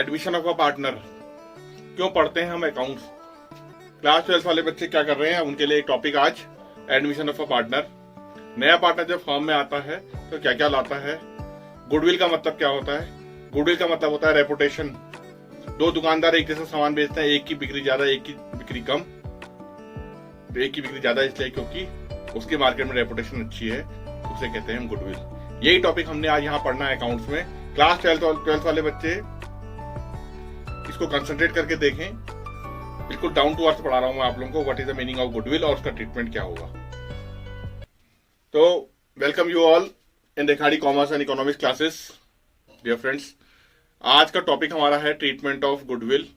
Admission of a partner. क्यों पढ़ते हैं हम अकाउंट्स? क्लास 12 वाले बच्चे क्या कर रहे हैं, उनके लिए एक टॉपिक आज एडमिशन ऑफ अ पार्टनर। नया पार्टनर जब फर्म में आता है तो क्या क्या लाता है? गुडविल का मतलब क्या होता है? गुडविल का मतलब होता है रेपुटेशन। दो दुकानदार एक जैसा सामान बेचते हैं, एक की बिक्री ज्यादा एक की बिक्री कम। तो एक की बिक्री ज्यादा इसलिए क्योंकि उसके मार्केट में रेपुटेशन अच्छी है, उसे कहते हैं गुडविल। यही टॉपिक हमने आज यहाँ पढ़ना है अकाउंट्स में। क्लास 12 वाले बच्चे इसको कंसंट्रेट करके देखें। बिल्कुल डाउन टू अर्थ पढ़ा रहा हूं मैं आप लोगों को, what is the meaning of goodwill और उसका ट्रीटमेंट क्या होगा। तो welcome you all in Rekhadi commerce and economics classes dear friends. आज का टॉपिक हमारा है treatment of goodwill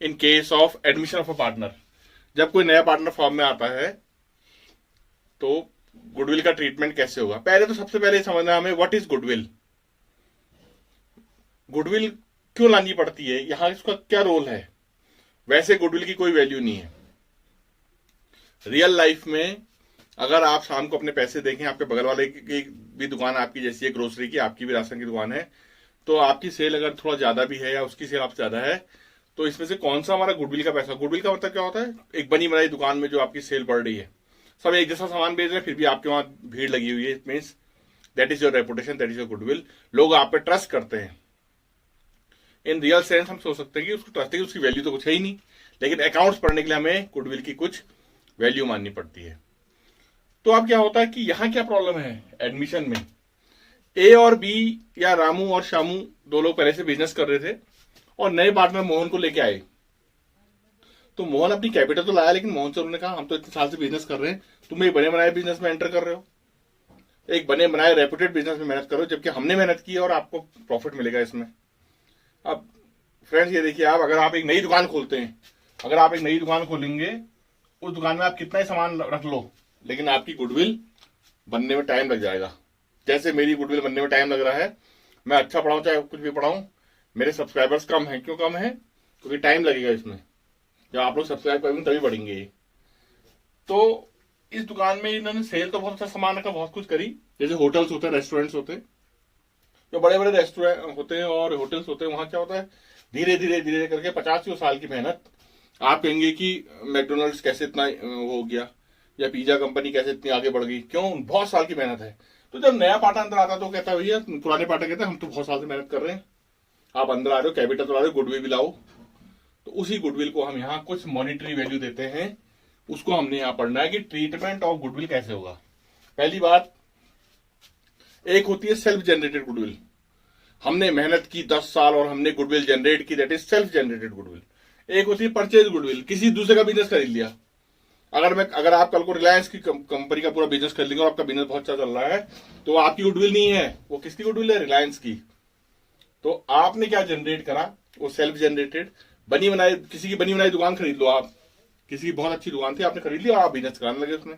in case of admission of a partner. जब कोई नया पार्टनर फॉर्म में आता है तो गुडविल का ट्रीटमेंट कैसे होगा? पहले तो सबसे पहले समझना है हमें व्हाट इज गुडविल। गुडविल क्यों लानी पड़ती है, यहां इसका क्या रोल है? वैसे गुडविल की कोई वैल्यू नहीं है रियल लाइफ में। अगर आप शाम को अपने पैसे देखें, आपके बगल वाले की भी दुकान आपकी जैसी है, ग्रोसरी की, आपकी भी राशन की दुकान है, तो आपकी सेल अगर थोड़ा ज्यादा भी है या उसकी सेल आपसे ज्यादा है, तो इसमें से कौन सा हमारा गुडविल का पैसा? गुडविल का मतलब क्या होता है? एक बनी बनाई दुकान में जो आपकी सेल बढ़ रही है, सब एक जैसा सामान बेच रहे हैं, फिर भी आपके वहां भीड़ लगी हुई है। It means that is your reputation, that is your goodwill. लोग आप पे ट्रस्ट करते हैं। इन रियल सेंस हम सोच सकते हैं कि उसको ट्रस्ट है, उसकी वैल्यू तो कुछ है ही नहीं, लेकिन अकाउंट्स पढ़ने के लिए हमें गुडविल की कुछ वैल्यू माननी पड़ती है। तो अब क्या होता है कि यहां क्या प्रॉब्लम है एडमिशन में? ए और बी या रामू और शामू दो लोग पहले से बिजनेस कर रहे थे और नए पार्टनर मोहन को लेके आए। तो मोहन अपनी कैपिटल तो लाया, लेकिन मोहन से उन्होंने कहा हम तो इतने साल से बिजनेस कर रहे हैं, तुम एक बने बनाए बिजनेस में एंटर कर रहे हो, एक बने बनाए रेपुटेड बिजनेस में मेहनत करो, जबकि हमने मेहनत की है और आपको प्रॉफिट मिलेगा इसमें। अब फ्रेंड्स ये देखिए, आप अगर आप एक नई दुकान खोलते हैं, अगर आप एक नई दुकान खोलेंगे, उस दुकान में आप कितना ही सामान रख लो, लेकिन आपकी गुडविल बनने में टाइम लग जाएगा। जैसे मेरी गुडविल बनने में टाइम लग रहा है। मैं अच्छा पढ़ाऊं चाहे कुछ भी पढ़ाऊं, मेरे सब्सक्राइबर्स कम हैं। क्यों कम है? क्योंकि टाइम लगेगा इसमें। जब आप लोग सब्सक्राइब करेंगे तभी बढ़ेंगे। तो इस दुकान में इन्होंने सेल तो बहुत अच्छा सामान रखा, बहुत कुछ करी। जैसे होटल्स होते हैं, रेस्टोरेंट्स होते हैं, जो बड़े बड़े रेस्टोरेंट होते हैं और होटल्स होते हैं, वहां क्या होता है, धीरे धीरे धीरे करके 50 साल की मेहनत। आप कहेंगे कि मैकडोनल्ड्स कैसे इतना हो गया या पिज्जा कंपनी कैसे इतनी आगे बढ़ गई? क्यों? बहुत साल की मेहनत है। तो जब नया पार्टनर अंदर आता तो कहता है भैया, पुराने पार्टनर कहते हैं हम तो बहुत साल से मेहनत कर रहे हैं, आप अंदर आ रहे हो, कैपिटल तो ला रहे हो, गुडविल भी लाओ। तो उसी गुडविल को हम यहाँ कुछ मॉनिटरी वैल्यू देते हैं, उसको हमने यहाँ पढ़ना है कि ट्रीटमेंट ऑफ गुडविल कैसे होगा। पहली बात, एक होती है सेल्फ जनरेटेड गुडविल। हमने मेहनत की 10 साल और हमने गुडविल जनरेट की, that is self generated goodwill. एक होती है परचेज गुडविल, किसी दूसरे का बिजनेस खरीद लिया। अगर आप कल को रिलायंस की कंपनी का पूरा बिजनेस खरीद लेंगे और आपका बिजनेस बहुत अच्छा चल रहा है, तो आपकी गुडविल नहीं है, वो किसकी गुडविल है? रिलायंस की। तो आपने क्या जनरेट करा? वो सेल्फ जनरेटेड बनी बनाई, किसी की बनी बनाई दुकान खरीद लो आप, किसी की बहुत अच्छी दुकान थी, आपने खरीद लिया और आप बिजनेस कराने लगे उसमें।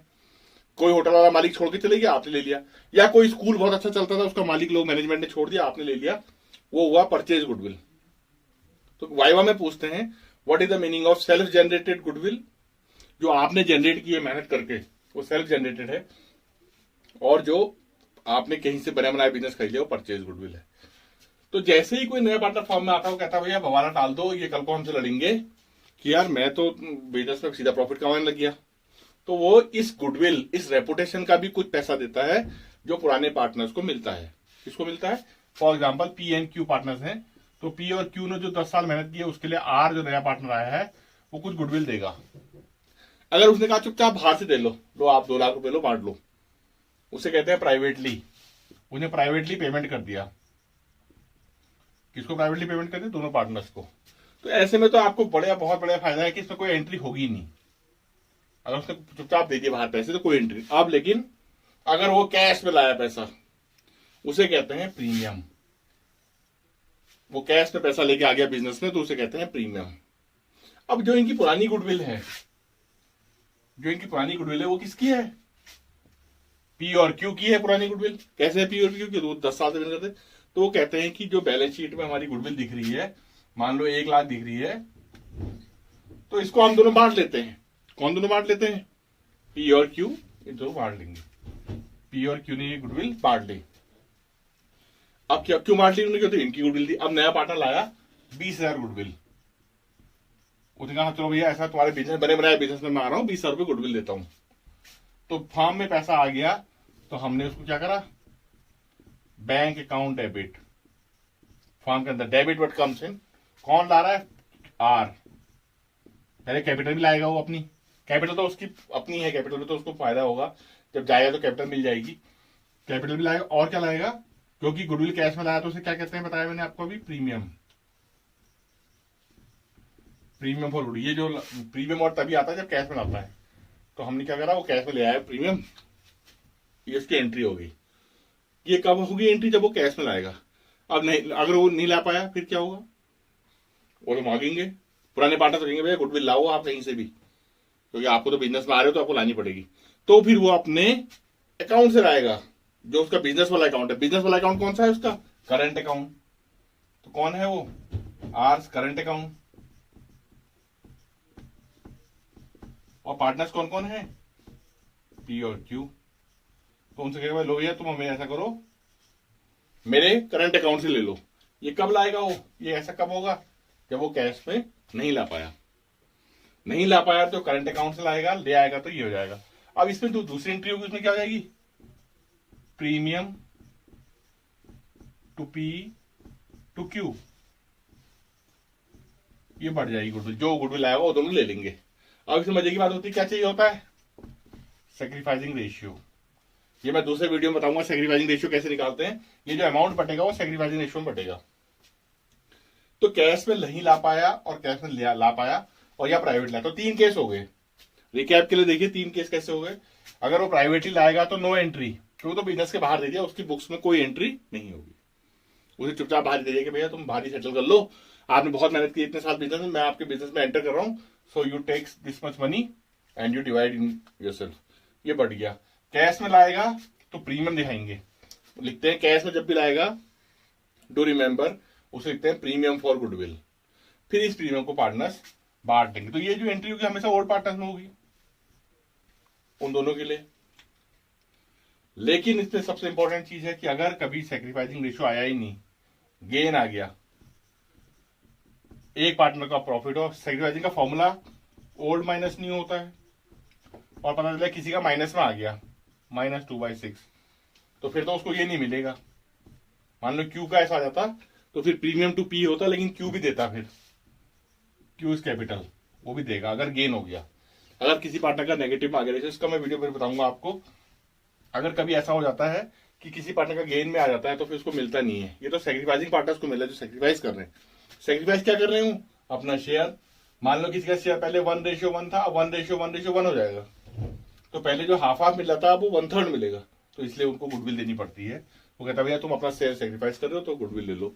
कोई होटल वाला मालिक छोड़ के चले गया, आपने ले लिया। या कोई स्कूल बहुत अच्छा चलता था, उसका मालिक लोग मैनेजमेंट ने छोड़ दिया, आपने ले लिया, वो हुआ परचेज गुडविल। तो वाइवा में पूछते हैं what is the meaning of self generated goodwill? जो आपने जनरेट की है मेहनत करके, वो सेल्फ जनरेटेड है, और जो आपने कहीं से बने बनाए बिजनेस खरीद लिया वो परचेज गुडविल है। तो जैसे ही कोई नया पार्टनर फॉर्म में आता है, वो कहता है भैया बवाला डाल दो, ये कल को हमसे लड़ेंगे कि यार मैं तो बिजनेस में सीधा प्रॉफिट कमाने लग गया। तो वो इस गुडविल, इस रेपुटेशन का भी कुछ पैसा देता है जो पुराने पार्टनर्स को मिलता है। किसको मिलता है? For example P and Q partners हैं, तो पी और क्यू ने जो 10 साल मेहनत की है, उसके लिए आर जो नया पार्टनर आया है वो कुछ गुडविल देगा। अगर उसने कहा चुपचाप बाहर से दे लो आप 2 लाख रुपए लो, बांट लो, उसे कहते हैं प्राइवेटली। उन्हें प्राइवेटली पेमेंट कर दिया। किसको प्राइवेटली पेमेंट कर दिया? दोनों पार्टनर्स को। तो ऐसे में तो आपको बहुत बड़ा फायदा है कि इसमें कोई एंट्री होगी नहीं। अगर उसने चुपचाप दे दिया बाहर पैसे तो कोई एंट्री। अब लेकिन अगर वो कैश में लाया पैसा, उसे कहते हैं प्रीमियम। वो कैश में पैसा लेके आ गया बिजनेस में, तो उसे कहते हैं प्रीमियम। अब जो इनकी पुरानी गुडविल है, वो किसकी है? पी और क्यू की है पुरानी गुडविल। कैसे है पी और क्यू की? 10 साल से बिजनेस करते। तो वो कहते हैं कि जो बैलेंस शीट में हमारी गुडविल दिख रही है, मान लो 1 लाख दिख रही है, तो इसको हम दोनों बांट लेते हैं। कौन दोनों बांट लेते हैं? पी और क्यू, ये दोनों बांट लेंगे। पी और क्यू ने ये गुडविल बांट ली। अब क्या क्यों बांट ली उन्होंने? क्योंकि इनकी गुडविल थी। अब नया पार्टनर लाया 20,000 गुडविल। उसने कहा चलो भैया ऐसा तुम्हारे बिजनेस बने बनाए बिजनेस में मैं आ रहा हूँ, 20,000 रुपये गुडविल देता हूँ। तो फॉर्म में पैसा आ गया, तो हमने उसको क्या करा, बैंक अकाउंट डेबिट, फॉर्म के अंदर डेबिट व्हाट कम्स इन, कौन ला रहा है, आर, पहले कैपिटल भी लाएगा वो अपनी, कैपिटल तो उसकी अपनी है, कैपिटल में तो उसको फायदा होगा, जब जाएगा तो कैपिटल मिल जाएगी, कैपिटल भी लाएगा और क्या लाएगा, क्योंकि गुडविल कैश में लाया तो उसे क्या कहते हैं बताया मैंने आपको अभी, प्रीमियम, प्रीमियम फॉर गुडविल। ये जो प्रीमियम और तभी आता है जब कैश में लाता है, तो हमने क्या करा, वो कैश में ले आया प्रीमियम, ये उसकी एंट्री होगी। ये कब होगी एंट्री, जब वो कैश में लाएगा। अब नहीं, अगर वो नहीं ला पाया फिर क्या होगा, वो तो मांगेंगे, पुराने पार्टनर तो कहेंगे भैया गुडविल लाओ आप कहीं से भी, क्योंकि आपको तो बिजनेस में आ रहे हो तो आपको लानी पड़ेगी। तो फिर वो अपने अकाउंट से लाएगा, जो उसका बिजनेस वाला अकाउंट है। बिजनेस वाला अकाउंट कौन सा है उसका, करंट अकाउंट। तो कौन है वो, आर्स करंट अकाउंट। और पार्टनर्स कौन कौन है, पी और क्यू। तो उनसे कहेगा लो भैया तुम हमें ऐसा करो, मेरे करंट अकाउंट से ले लो। ये कब लाएगा वो, ये ऐसा कब होगा, जब वो कैश में नहीं ला पाया, नहीं ला पाया तो करंट अकाउंट से लाएगा, ले आएगा तो ये हो जाएगा। अब इसमें तो दूसरी एंट्री होगी, उसमें क्या हो जाएगी, premium to P to Q, ये बढ़ जाएगी गुडविल, जो गुडविल आएगा वो दोनों ले लेंगे। अब इसमें मजे की बात होती है, क्या चाहिए होता है, सैक्रिफाइसिंग रेशियो। ये मैं दूसरे वीडियो में बताऊंगा सैक्रिफाइसिंग रेशियो कैसे निकालते हैं। ये जो अमाउंट बटेगा वो सैक्रिफाइसिंग रेशियो में बटेगा। तो कैश में नहीं ला पाया और कैश में ला पाया, और या प्राइवेट लाया, तो 3 केस हो गए। रिकैप के लिए देखिए 3 केस कैसे हो गए। अगर वो प्राइवेटली लाएगा तो नो एंट्री, क्योंकि तो बिजनेस के बाहर दे दिया, उसकी बुक्स में कोई एंट्री नहीं होगी, उसे चुपचाप बाहर दे दिया कि भैया तुम बाहर ही सेटल कर लो, आपने बहुत मेहनत की इतने साल बिजनेस में, मैं आपके बिजनेस में एंटर कर रहा हूं, so you takes this much money and you divide in yourself. ये बढ़ गया। कैश में लाएगा तो प्रीमियम दिखाएंगे, लिखते हैं कैश में जब भी लाएगा, डू रिमेंबर उसे लिखते हैं प्रीमियम फॉर गुडविल। फिर इस प्रीमियम को पार्टनर्स बांट देंगे। तो ये जो एंट्री होगी हमेशा ओल्ड पार्टनर्स में होगी, उन दोनों के लिए। लेकिन इसमें सबसे इंपॉर्टेंट चीज है कि अगर कभी सैक्रिफाइसिंग रेशियो आया ही नहीं, गेन आ गया, एक पार्टनर का प्रॉफिट हो, सैक्रिफाइसिंग का फॉर्मूला ओल्ड माइनस न्यू होता है, और पता चला किसी का माइनस में आ गया, -2/6, तो फिर तो उसको ये नहीं मिलेगा। मान लो क्यू का ऐसा आ जाता तो फिर प्रीमियम टू पी होता, लेकिन क्यू भी देता, फिर क्यू इज कैपिटल वो भी देगा अगर गेन हो गया। अगर किसी पार्टनर का नेगेटिव आ गया, जैसे इसका मैं वीडियो पर बताऊंगा आपको, अगर कभी ऐसा हो जाता है कि किसी पार्टनर का गेन में आ जाता है तो फिर उसको मिलता नहीं है। ये तो सैक्रिफाइसिंग पार्टनर्स को मिला है जो सैक्रिफाइस कर रहे हैं। सैक्रिफाइस क्या कर रहे हूं, अपना शेयर। मान लो किसी का शेयर पहले 1:1 था, अब 1:1 हो जाएगा, तो पहले जो हाफ हाफ मिल रहा था अब वो 1/3 मिलेगा, तो इसलिए उनको गुडविल देनी पड़ती है। वो कहता है भैया तुम अपना शेयर सैक्रिफाइस कर रहे हो तो गुडविल ले लो।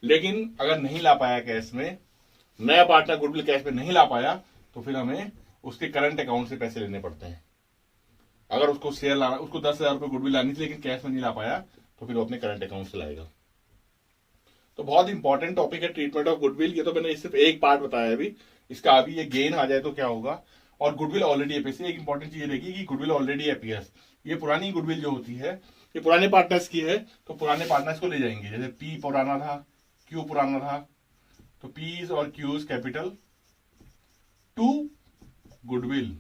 लेकिन अगर नहीं ला पाया कैश में, नया पार्टनर गुडविल कैश में नहीं ला पाया, तो फिर हमें उसके करंट अकाउंट से पैसे लेने पड़ते हैं। अगर उसको शेयर लाना, उसको 10,000 रुपये गुडविल लानी थी लेकिन कैश में नहीं ला पाया, तो फिर वो अपने करंट अकाउंट से लाएगा। तो बहुत इंपॉर्टेंट टॉपिक है ट्रीटमेंट ऑफ गुडविल। ये तो मैंने सिर्फ एक पार्ट बताया अभी, इसका अभी ये गेन आ जाए तो क्या होगा, और गुडविल ऑलरेडी अपीयर्स। एक इंपॉर्टेंट चीज रहेगी कि गुडविल ऑलरेडी अपीयर्स। ये पुरानी गुडविल जो होती है ये पुराने पार्टनर्स की है, तो पुराने पार्टनर्स को ले जाएंगे। जैसे पी पुराना था, क्यू पुराना था, तो पीज और क्यूज कैपिटल टू गुडविल।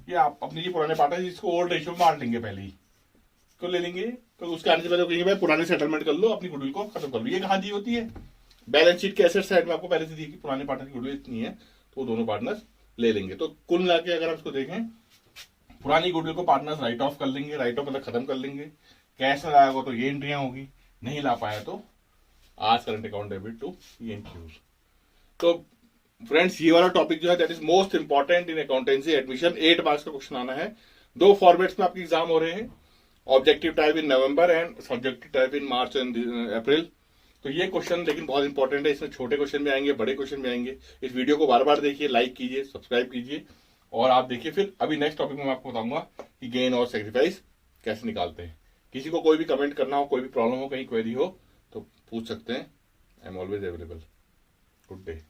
ये आप अपने ये पुराने पार्टनर इसको ओल्ड रेशियो में बांट लेंगे, पहले ही को ले लेंगे, तो उसके आने से पहले कहेंगे भाई पुराने सेटलमेंट कर लो, अपनी गुडविल को खत्म कर लो। ये कहां दी होती है, बैलेंस शीट के एसेट साइड में आपको पहले से दी कि पुराने पार्टनर की गुडविल इतनी है, तो वो दोनों पार्टनर्स ले लेंगे। तो कुल मिला के अगर आप इसको देखें, पुरानी गुडविल को पार्टनर्स राइट ऑफ कर लेंगे, राइट ऑफ मतलब खत्म कर लेंगे। कैश में लाया होगा तो ये एंट्रियां होगी, नहीं ला पाया तो आज current account debit to ENQs। तो फ्रेंड्स ये वाला टॉपिक जो है that is most important in accountancy admission. 8 marks का क्वेश्चन आना है। 2 फॉर्मेट्स में आपके एग्जाम हो रहे हैं, objective type in November and subjective type in March and April. तो ये क्वेश्चन लेकिन बहुत इंपॉर्टेंट है, इसमें छोटे क्वेश्चन भी आएंगे, बड़े क्वेश्चन भी आएंगे। इस वीडियो को बार बार देखिए, लाइक कीजिए, सब्सक्राइब कीजिए, और आप देखिए। फिर अभी नेक्स्ट टॉपिक में मैं आपको बताऊंगा कि गेन और सैक्रिफाइस कैसे निकालते हैं। किसी को कोई भी कमेंट करना हो, कोई भी प्रॉब्लम हो, कहीं क्वेरी हो तो पूछ सकते हैं। I am always available. Good day.